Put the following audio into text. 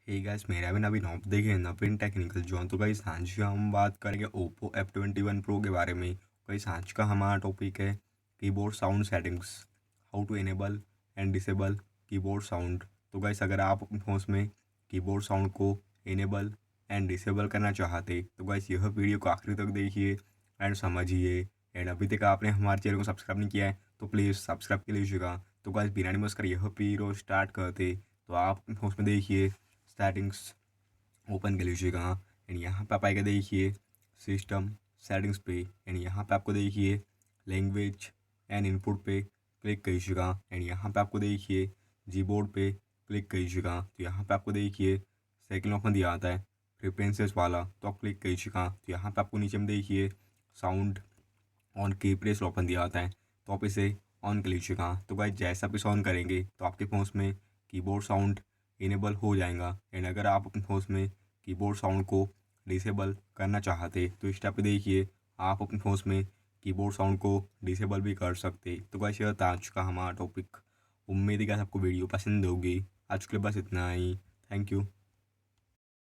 Hey guys, मेरा भी नवीन आप देखिए नवीन टेक्निकल जोन। तो गाइस आज हम बात करेंगे ओप्पो F21 प्रो के बारे में। गाइस आज का हमारा टॉपिक है keyboard sound settings, how to enable and disable keyboard sound. तो गाइस अगर आप अपने फोन में कीबोर्ड साउंड को इनेबल एंड डिसेबल करना चाहते तो गाइस यह वीडियो को आखिरी तक देखिए एंड समझिए। एंड अभी तक आपने हमारे चैनल को सब्सक्राइब नहीं किया है तो प्लीज़ सब्सक्राइब कर लीजिएगा। तो गाइस बिना डिमोस कर यह वीडियो स्टार्ट करते। तो आप अपने फोन में देखिए सेटिंग्स ओपन कर लीजिएगा एंड यहाँ पे आप आएगा देखिए सिस्टम सेटिंग्स पे एंड यहाँ पे आपको देखिए लैंग्वेज एंड इनपुट पे क्लिक कीजिएगा एंड यहाँ पे आपको देखिए कीबोर्ड पे क्लिक कीजिएगा। तो यहाँ पे आपको देखिए सेकंड ऑप्शन दिया आता है प्रेफरेंसेस वाला, तो आप क्लिक कीजिएगा। तो यहाँ पे आपको नीचे में देखिए साउंड ऑन की प्रेस ऑप्शन दिया आता है, तो आप इसे ऑन कर लीजिएगा। तो गाइस जैसा आप इसे ऑन करेंगे तो आपके फ़ोन में कीबोर्ड साउंड इनेबल हो जाएगा। एंड अगर आप अपने फ़ोन में कीबोर्ड साउंड को डिसेबल करना चाहते तो इस टाइप पे देखिए आप अपने फ़ोन में कीबोर्ड साउंड को डिसेबल भी कर सकते। तो गाइस यह था आज का हमारा टॉपिक। उम्मीद है कि आपको वीडियो पसंद होगी। आज के लिए बस इतना ही। Thank you.